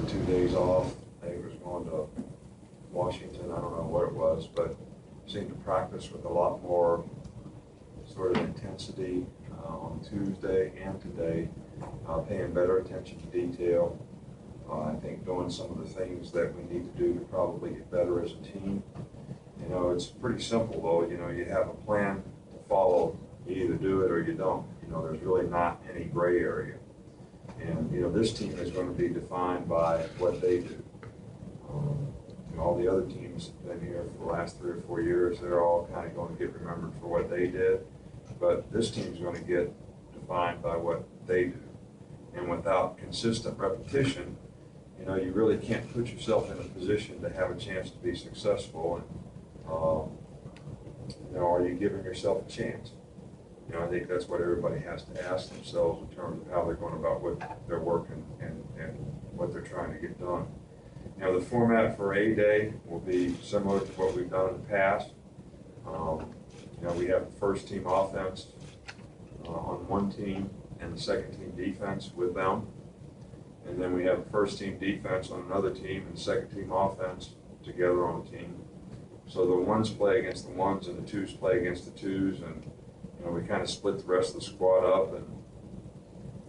2 days off. I think it was going to Washington, I don't know what it was, but seemed to practice with a lot more sort of intensity on Tuesday and today, paying better attention to detail. I think doing some of the things that we need to do to probably get better as a team. You know, it's pretty simple though. You know, you have a plan to follow. You either do it or you don't. You know, there's really not any gray area. And, you know, this team is going to be defined by what they do. You know, all the other teams have been here for the last 3 or 4 years. They're all kind of going to get remembered for what they did. But this team's going to get defined by what they do. And without consistent repetition, you know, you really can't put yourself in a position to have a chance to be successful. And, you know, are you giving yourself a chance? You know, I think that's what everybody has to ask themselves in terms of how they're going about what they're working and what they're trying to get done. You know, the format for A-Day will be similar to what we've done in the past. You know, we have the first team offense on one team and the second team defense with them. And then we have the first team defense on another team and the second team offense together on a team. So the ones play against the ones and the twos play against the twos, and you know, we kind of split the rest of the squad up, and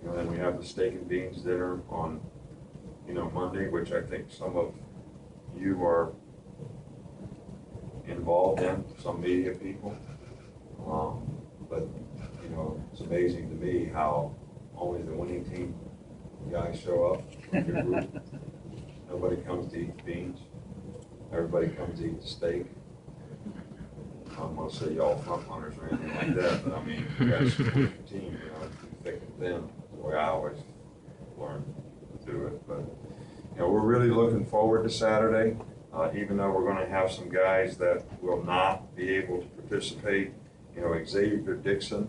you know, then we have the steak and beans dinner on, you know, Monday, which I think some of you are involved in, some media people. But you know, it's amazing to me how only the winning team guys show up with your group. Nobody comes to eat the beans. Everybody comes to eat the steak. I don't want to say y'all front runners or anything like that, but I mean, you guys support your team, you know, through thick and thin. The way I always learn to do it. But you know, we're really looking forward to Saturday, even though we're going to have some guys that will not be able to participate. You know, Xavier Dixon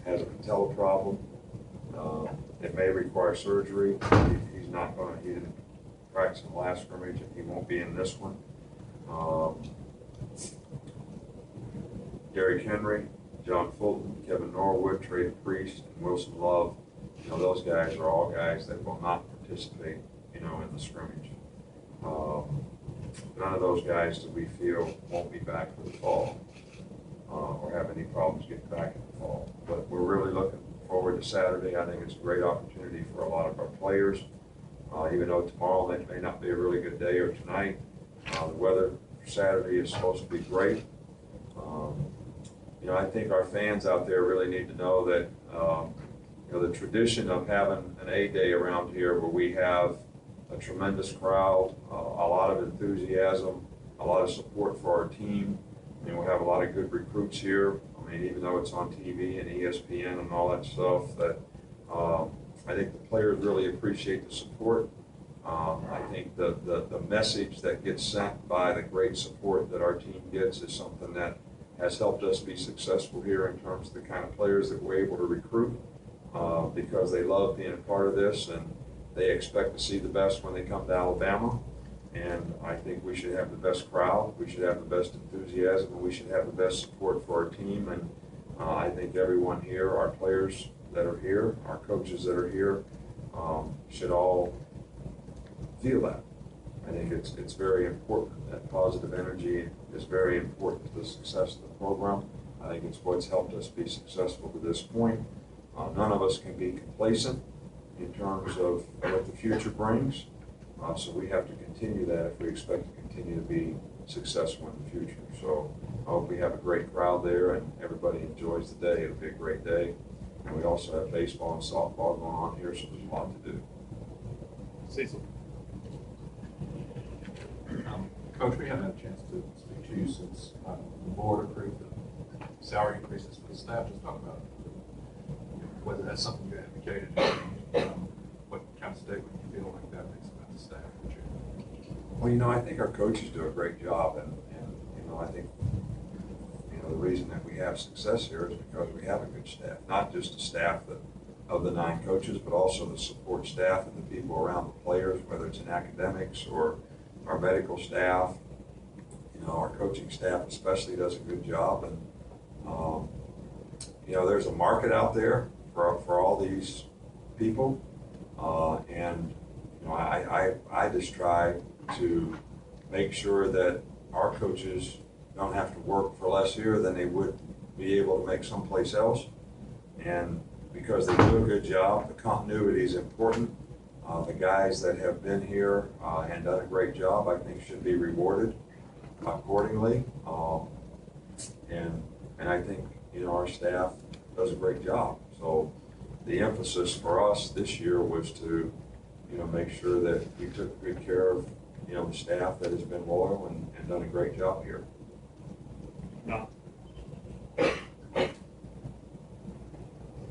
has a patella problem. It may require surgery. He's not going to. He didn't practice in the last scrimmage, and he won't be in this one. Derrick Henry, John Fulton, Kevin Norwood, Trey Priest, and Wilson Love. You know, those guys are all guys that will not participate, you know, in the scrimmage. None of those guys that we feel won't be back for the fall or have any problems getting back in the fall. But we're really looking forward to Saturday. I think it's a great opportunity for a lot of our players. Even though tomorrow may not be a really good day or tonight, the weather for Saturday is supposed to be great. You know, I think our fans out there really need to know that you know, the tradition of having an A-Day around here where we have a tremendous crowd, a lot of enthusiasm, a lot of support for our team. I mean, we have a lot of good recruits here. I mean, even though it's on TV and ESPN and all that stuff, that I think the players really appreciate the support. I think the message that gets sent by the great support that our team gets is something that has helped us be successful here in terms of the kind of players that we're able to recruit because they love being a part of this and they expect to see the best when they come to Alabama. And I think we should have the best crowd, we should have the best enthusiasm, and we should have the best support for our team. And I think everyone here, our players that are here, our coaches that are here, should all feel that. I think it's very important. That positive energy is very important to the success of the program. I think it's what's helped us be successful to this point. None of us can be complacent in terms of what the future brings. So we have to continue that if we expect to continue to be successful in the future. So I hope we have a great crowd there and everybody enjoys the day. It'll be a great day. And we also have baseball and softball going on here, so there's a lot to do. Cecil. Coach, we haven't had a chance to speak to you since the board approved the salary increases for the staff. Just talk about whether that's something you advocated, what kind of statement you feel like that makes about the staff. Well, you know, I think our coaches do a great job, and you know, I think the reason that we have success here is because we have a good staff, not just the staff of the 9 coaches, but also the support staff and the people around the players, whether it's in academics or our medical staff. You know, our coaching staff especially does a good job, and you know, there's a market out there for all these people, and I just try to make sure that our coaches don't have to work for less here than they would be able to make someplace else. And because they do a good job, the continuity is important. The guys that have been here and done a great job, I think, should be rewarded accordingly. And I think, our staff does a great job. So the emphasis for us this year was to, make sure that we took good care of, the staff that has been loyal and done a great job here. No.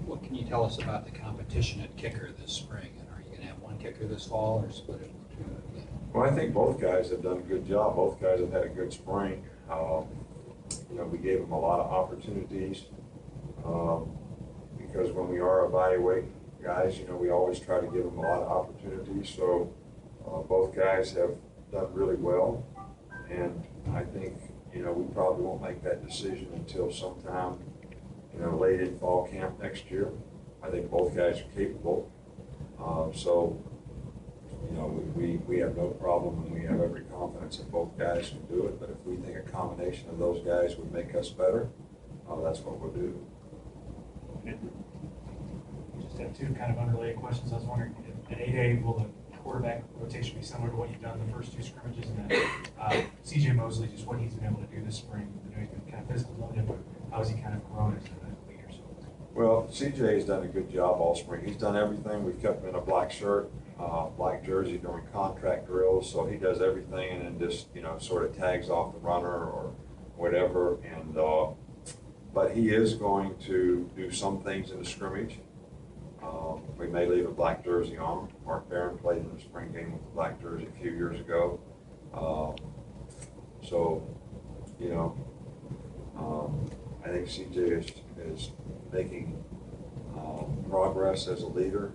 What can you tell us about the competition at kicker this spring? And are you going to have one kicker this fall or split it into two? Well, I think both guys have done a good job. Both guys have had a good spring. We gave them a lot of opportunities because when we are evaluating guys, we always try to give them a lot of opportunities. So both guys have done really well. And I think, we probably won't make that decision until sometime, late in fall camp next year. I think both guys are capable. We have no problem and we have every confidence that both guys can do it. But if we think a combination of those guys would make us better, that's what we'll do. Just have two kind of unrelated questions. I was wondering, at 8A, will the quarterback rotation be similar to what you've done in the first two scrimmages? And then C.J. Mosley, just what he's been able to do this spring. I know he's been kind of physically limited, but how has he kind of grown as a leader? Well, C.J. has done a good job all spring. He's done everything. We've kept him in a black shirt, black jersey during contract drills, so he does everything and then just, sort of tags off the runner or whatever. And but he is going to do some things in the scrimmage. We may leave a black jersey on. Mark Barron played in the spring game with a black jersey a few years ago. I think CJ is making progress as a leader.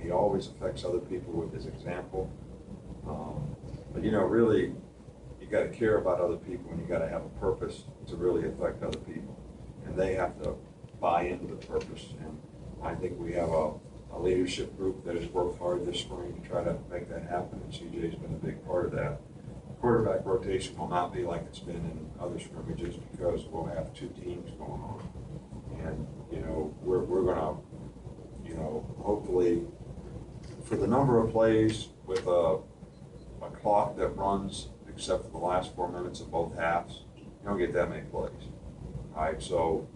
He always affects other people with his example. But really, you got to care about other people and you got to have a purpose to really affect other people. And they have to buy into the purpose. And I think we have a leadership group that has worked hard this spring to try to make that happen, and CJ's been a big part of that. Quarterback rotation will not be like it's been in other scrimmages because we'll have two teams going on. And, we're going to, hopefully, for the number of plays with a clock that runs except for the last 4 minutes of both halves, you don't get that many plays. All right, so,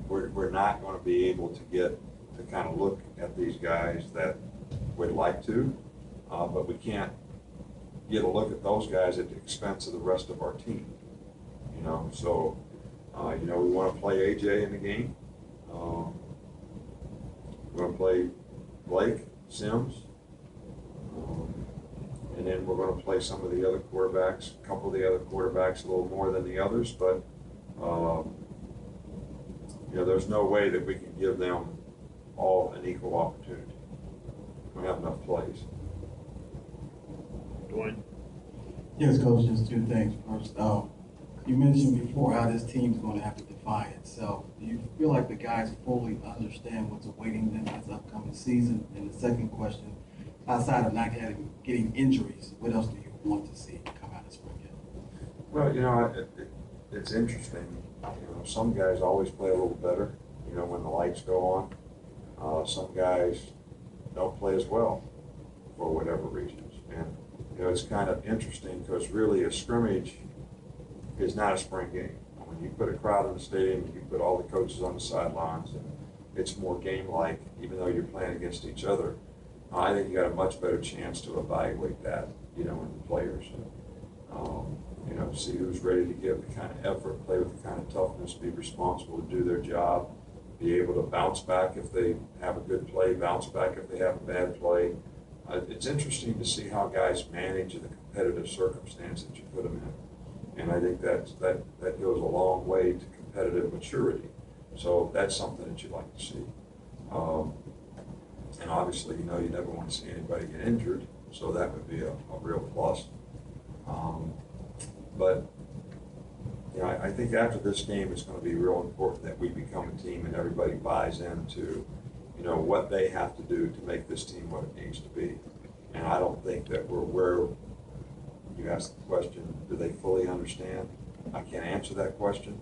we're not going to be able to get to kind of look at these guys that we'd like to, but we can't get a look at those guys at the expense of the rest of our team. So, we want to play AJ in the game. We're going to play Blake, Sims, and then we're going to play some of the other quarterbacks, a couple of the other quarterbacks a little more than the others, but there's no way that we can give them all an equal opportunity. We don't have enough plays. Dwayne? Yes, Coach, just two things. First, you mentioned before how this team's going to have to define itself. Do you feel like the guys fully understand what's awaiting them this upcoming season? And the second question, outside of not getting injuries, what else do you want to see come out of spring game? Well, it's interesting. Some guys always play a little better, when the lights go on. Some guys don't play as well for whatever reasons. And, it's kind of interesting because really a scrimmage is not a spring game. When you put a crowd in the stadium, you put all the coaches on the sidelines, and it's more game-like, even though you're playing against each other. I think you got a much better chance to evaluate that, in the players. See who's ready to give the kind of effort, play with the kind of toughness, be responsible to do their job, be able to bounce back if they have a good play, bounce back if they have a bad play. It's interesting to see how guys manage the competitive circumstance that you put them in. And I think that goes a long way to competitive maturity. So that's something that you'd like to see. And obviously, you never want to see anybody get injured, so that would be a real plus. But I think after this game, it's going to be real important that we become a team and everybody buys into, what they have to do to make this team what it needs to be. And I don't think that we're where you asked the question, do they fully understand? I can't answer that question.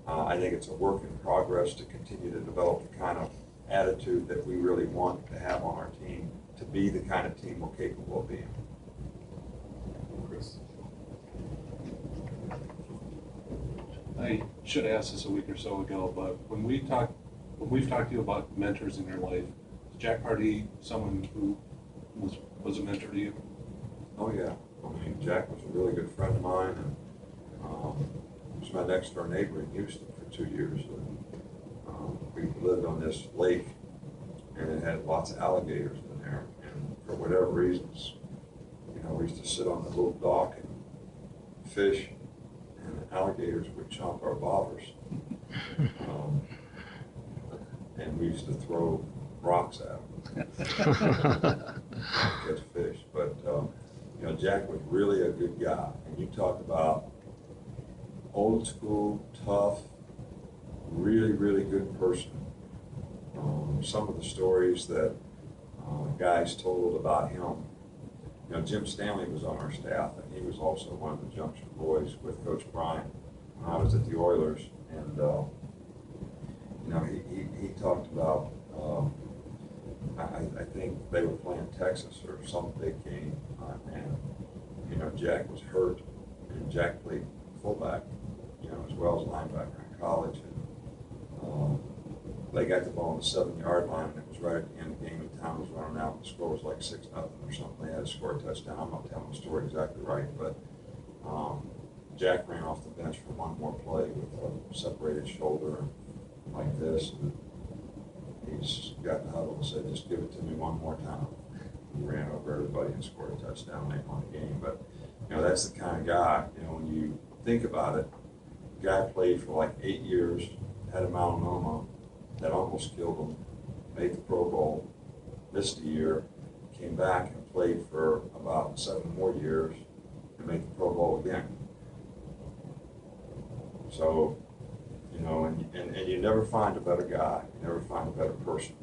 I think it's a work in progress to continue to develop the kind of attitude that we really want to have on our team, to be the kind of team we're capable of being. Chris? I should have asked this a week or so ago, but when we've talked to you about mentors in your life, is Jack Pardee someone who was a mentor to you? Oh yeah, I mean, Jack was a really good friend of mine, and he was my next door neighbor in Houston for 2 years. And, we lived on this lake, and it had lots of alligators in there, and for whatever reasons, you know, we used to sit on the little dock and fish, and the alligators would chomp our bobbers. And we used to throw rocks at them. Catch fish. But, you know, Jack was really a good guy. And you talk about old school, tough, really, really good person. Some of the stories that guys told about him, you know, Jim Stanley was on our staff, and he was also one of the Junction boys with Coach Bryant when I was at the Oilers. And, you know, he talked about, I think they were playing Texas or some big game, and, you know, Jack was hurt, and Jack played fullback, you know, as well as linebacker in college. And they got the ball on the 7-yard line, and it was right at the end of the game, and time was running out, and the score was like 6-0 or something. They had to score a touchdown. I'm not telling the story exactly right, but Jack ran off the bench for one more play with a separated shoulder and like this. And he's got in the huddle and said, just give it to me one more time. He ran over everybody and scored a touchdown late on the game. But, you know, that's the kind of guy, you know, when you think about it, the guy played for like 8 years, had a melanoma that almost killed him, made the Pro Bowl, missed a year, came back and played for about 7 more years and made the Pro Bowl again. So, you know, and you never find a better guy, you never find a better person.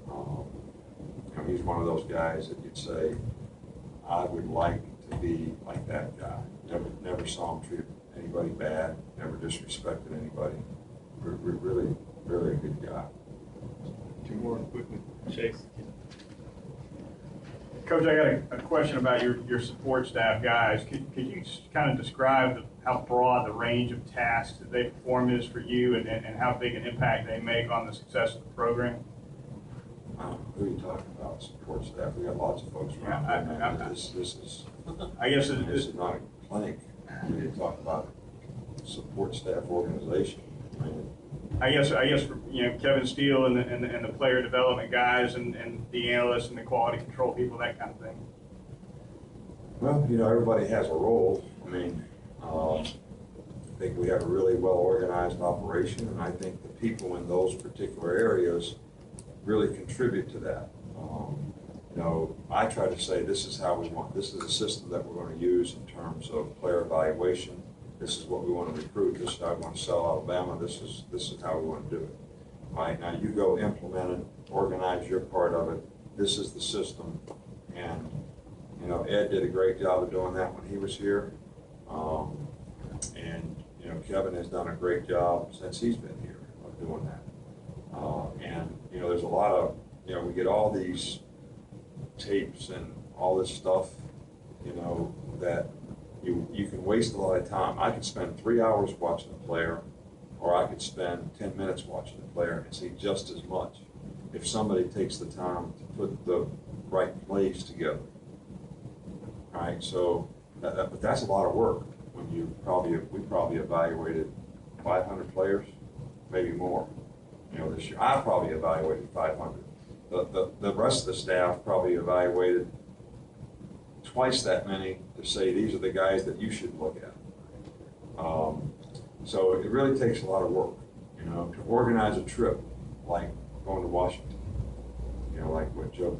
You know, he's one of those guys that you'd say, I would like to be like that guy. Never saw him treat anybody bad, never disrespected anybody. Really, really a good guy. Two more quickly. Chase. Coach, I got a question about your support staff guys. Could you just kind of describe how broad the range of tasks that they perform is for you, and how big an impact they make on the success of the program? Who are you talking about? Support staff? We got lots of folks around. Yeah, this is. I guess this is not a clinic. We need to talk about support staff organization. I guess you know, Kevin Steele and the player development guys and the analysts and the quality control people, that kind of thing. Well, you know, everybody has a role. I mean, I think we have a really well organized operation, and I think the people in those particular areas really contribute to that. You know, I try to say this is how we want. This is a system that we're going to use in terms of player evaluation. This is what we want to recruit. This is how we want to sell Alabama. This is how we want to do it. Right now, you go implement it, organize your part of it. This is the system, and you know, Ed did a great job of doing that when he was here, and you know, Kevin has done a great job since he's been here of doing that. And you know, there's a lot of, you know, we get all these tapes and all this stuff, you know, that you can waste a lot of time. I could spend 3 hours watching a player, or I could spend 10 minutes watching a player and see just as much if somebody takes the time to put the right plays together. All right, so but that's a lot of work. When we probably evaluated 500 players, maybe more. You know, this year I probably evaluated 500. The rest of the staff probably evaluated twice that many to say these are the guys that you should look at. So it really takes a lot of work, you know, to organize a trip like going to Washington, you know, like what Joe